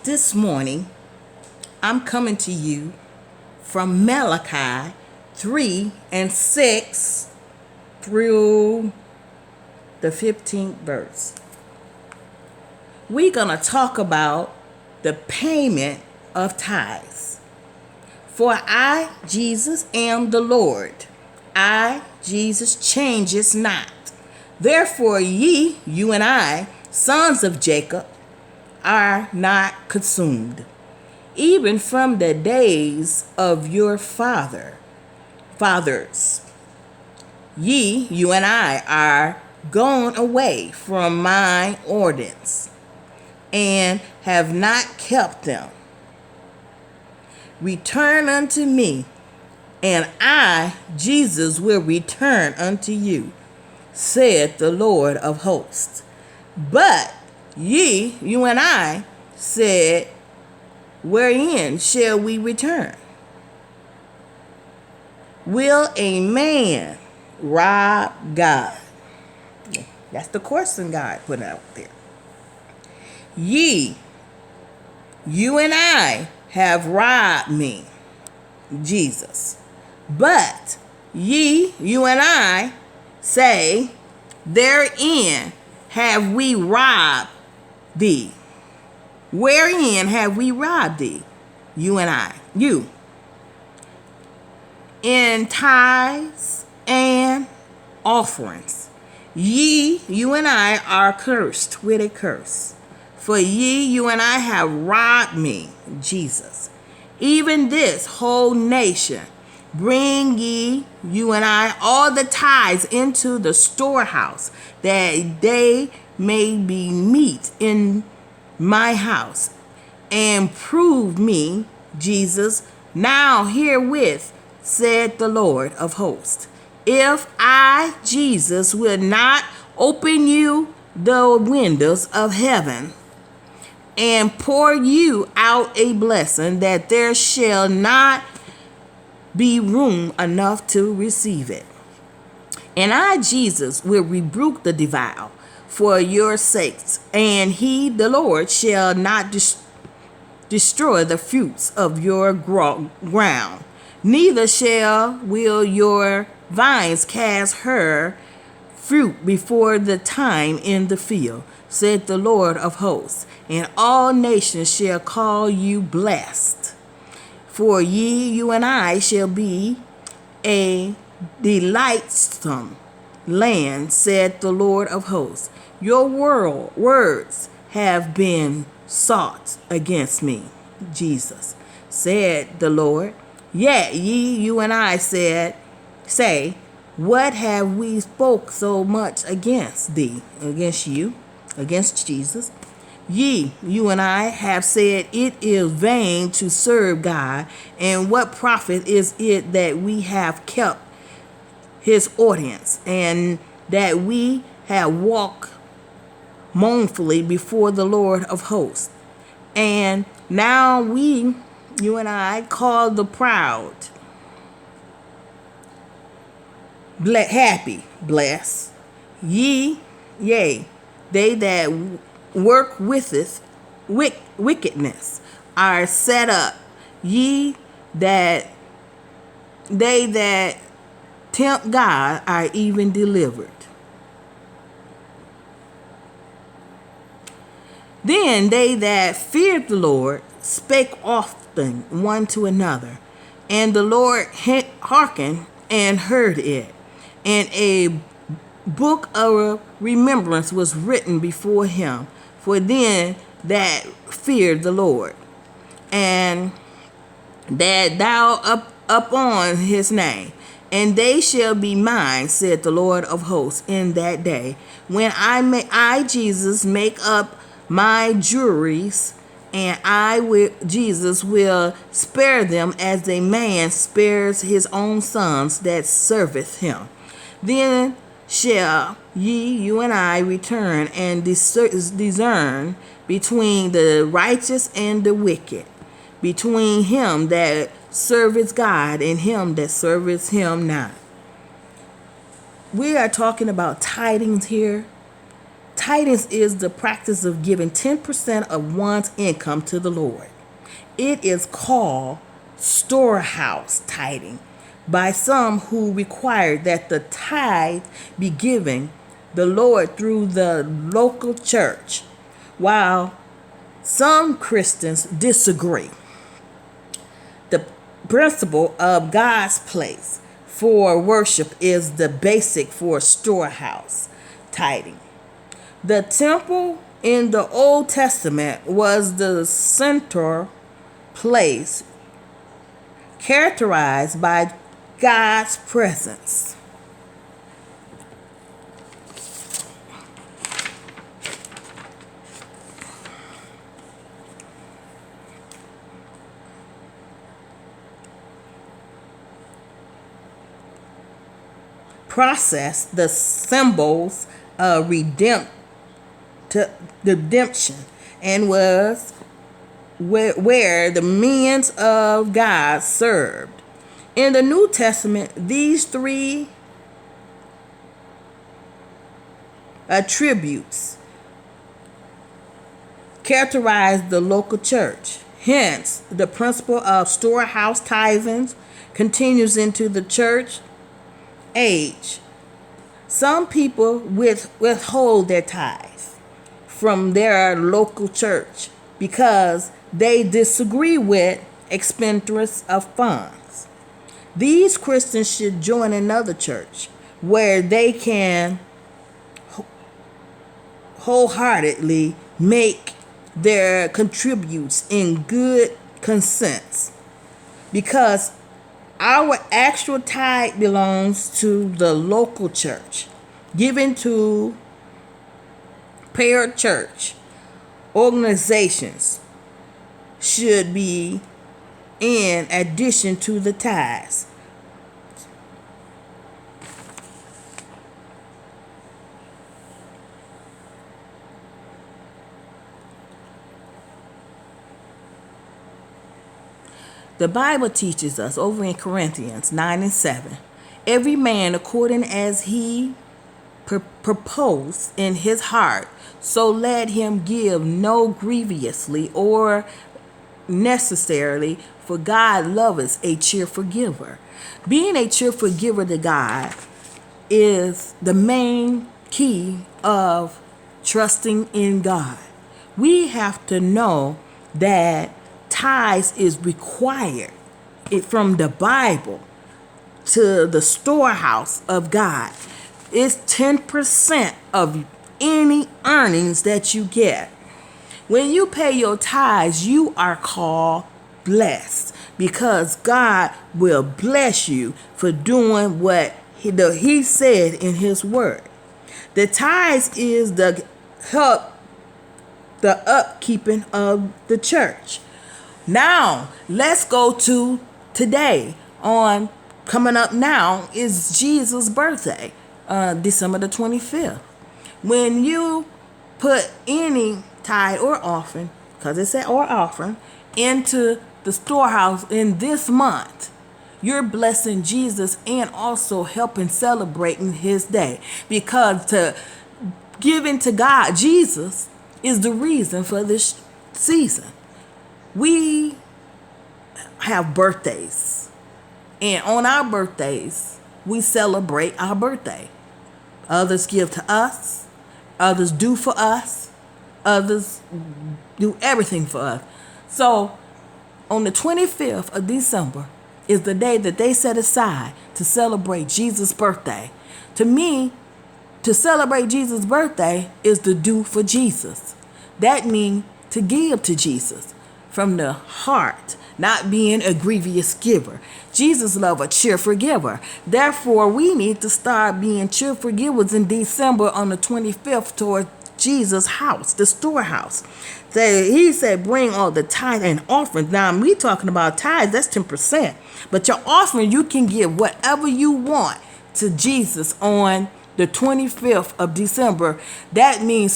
This morning, I'm coming to you from Malachi 3 and 6 through the 15th verse. We're going to talk about the payment of tithes. For I, Jesus, am the Lord. I, Jesus, changes not. Therefore, you and I, sons of Jacob, are not consumed, even from the days of your fathers. You and I are gone away from my ordinance, and have not kept them. Return unto me, and I, Jesus, will return unto you, saith the Lord of hosts. But you and I, said, wherein shall we return? Will a man rob God? That's the question God put out there. You and I have robbed me, Jesus. But you and I say, therein have we robbed thee. Wherein have we robbed thee? You and I. You. In tithes and offerings. You and I are cursed with a curse. For you and I have robbed me, Jesus. Even this whole nation, bring you and I, all the tithes into the storehouse, that they may be meat in my house, and prove me, Jesus, now herewith, said the Lord of hosts, if I, Jesus, will not open you the windows of heaven, and pour you out a blessing, that there shall not be room enough to receive it. And I, Jesus, will rebuke the devourer for your sakes, and he, the Lord, shall not destroy the fruits of your ground, neither will your vines cast her fruit before the time in the field, said the Lord of hosts. And all nations shall call you blessed. For you and I shall be a delightsome land, said the Lord of hosts. Your words have been sought against me, Jesus, said the Lord. Yet you and I say, what have we spoke so much against thee, against you, against Jesus? You and I have said, it is vain to serve God, and what profit is it that we have kept his ordinance, and that we have walked mournfully before the Lord of hosts? And now you and I, call the proud happy, blessed. Yea, they that work wickedness are set up. They that tempt God are even delivered. Then they that feared the Lord spake often one to another, and the Lord hearkened and heard it. And a book of remembrance was written before him for them that feared the Lord, and that thou upon his name. And they shall be mine, said the Lord of hosts, in that day, when I Jesus, make up my juries, and Jesus, will spare them as a man spares his own sons that serveth him. Then shall you and I return and discern between the righteous and the wicked, between him that serveth God and him that serveth him not. We are talking about tidings here. Tithing is the practice of giving 10% of one's income to the Lord. It is called storehouse tithing by some who require that the tithe be given the Lord through the local church, while some Christians disagree. The principle of God's place for worship is the basic for storehouse tithing. The temple in the Old Testament was the center place characterized by God's presence. Process the symbols of redemption and was where the means of God served. In the New Testament, these three attributes characterize the local church. Hence, the principle of storehouse tithing continues into the church age. Some people withhold their tithes from their local church because they disagree with expenditures of funds. These Christians should join another church where they can wholeheartedly make their contributes in good consent, because our actual tithe belongs to the local church, given to parachurch organizations should be in addition to the tithes. The Bible teaches us over in Corinthians 9:7, every man according as he proposed in his heart, so let him give, no grievously or necessarily, for God loveth a cheerful giver. Being a cheerful giver to God is the main key of trusting in God. We have to know that tithes is required from the Bible to the storehouse of God. It's 10% of any earnings that you get. When you pay your tithes, you are called blessed, because God will bless you for doing what he said in his word. The tithes is the upkeeping of the church. Now, let's go to today. Coming up now is Jesus' birthday, December the 25th. When you put any tithe or offering, because it said or offering, into the storehouse in this month, you're blessing Jesus and also helping celebrating his day, because to giving to God, Jesus, is the reason for this season. We have birthdays, and on our birthdays, we celebrate our birthday. Others give to us, others do for us, others do everything for us. So, on the 25th of December is the day that they set aside to celebrate Jesus' birthday. To me, to celebrate Jesus' birthday is to do for Jesus. That means to give to Jesus from the heart, not being a grievous giver. Jesus loved a cheerful giver. Therefore, we need to start being cheerful givers in December on the 25th toward Jesus' house, the storehouse. So he said, bring all the tithe and offerings. Now, we talking about tithes, that's 10%. But your offering, you can give whatever you want to Jesus on the 25th of December. That means